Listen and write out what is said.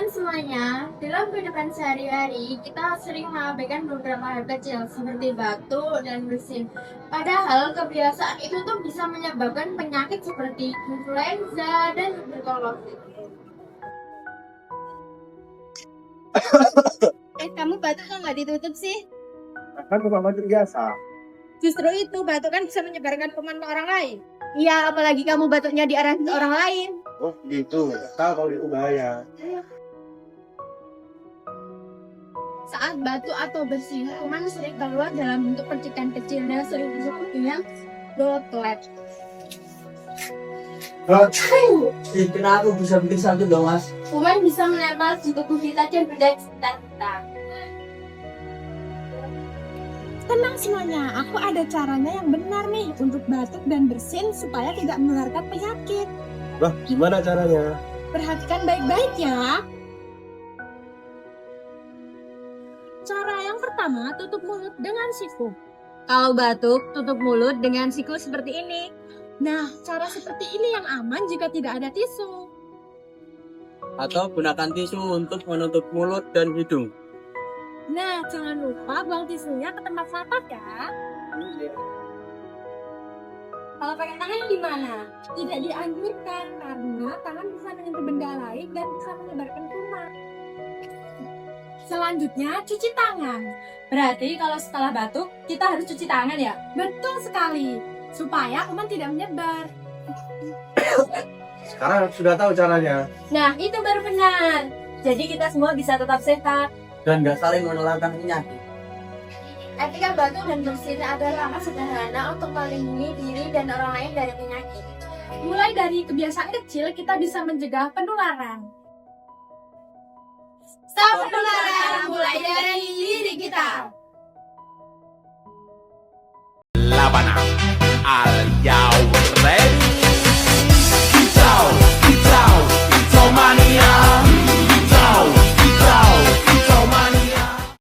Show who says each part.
Speaker 1: semuanya, dalam kehidupan sehari-hari, kita sering mengabaikan beberapa hal kecil seperti batuk dan bersin. Padahal kebiasaan itu tuh bisa menyebabkan penyakit seperti influenza dan tuberkulosis.
Speaker 2: Kamu batuk kok nggak ditutup sih?
Speaker 3: Kan tukang batuk biasa.
Speaker 2: Justru itu, batuk kan bisa menyebarkan kuman ke orang lain. Iya, apalagi kamu batuknya diarahin ke orang lain.
Speaker 3: Oh gitu, tahu kalau itu bahaya.
Speaker 1: Saat batuk atau bersin, kuman sering keluar dalam bentuk percikan kecil dan sering disebut dengan droplet.
Speaker 4: Kenapa bisa bikin satu dong mas?
Speaker 1: Kuman bisa menempel di tubuh kita dan benda di sekitar kita.
Speaker 2: Tenang semuanya, aku ada caranya yang benar nih untuk batuk dan bersin supaya tidak menularkan penyakit.
Speaker 3: Wah, gimana caranya?
Speaker 2: Perhatikan baik-baik ya. Cara yang pertama, tutup mulut dengan siku. Kalau batuk, tutup mulut dengan siku seperti ini. Nah, cara seperti ini yang aman jika tidak ada tisu.
Speaker 4: Atau gunakan tisu untuk menutup mulut dan hidung.
Speaker 2: Nah, jangan lupa buang tisunya ke tempat sampah ya. Kalau pakai tangan gimana? Tidak dianjurkan karena tangan bisa menyentuh benda lain dan bisa menyebarkan kuman. Selanjutnya, cuci tangan. Berarti kalau setelah batuk, kita harus cuci tangan ya? Betul sekali, supaya kuman tidak menyebar.
Speaker 3: Sekarang sudah tahu caranya.
Speaker 2: Nah, itu baru benar. Jadi kita semua bisa tetap sehat.
Speaker 4: Dan nggak saling menularkan penyakit.
Speaker 1: Etika batuk dan bersin adalah langkah sederhana untuk melindungi diri dan orang lain dari penyakit.
Speaker 2: Mulai dari kebiasaan kecil, kita bisa mencegah penularan.
Speaker 1: Stop penularan mulai dari diri kita.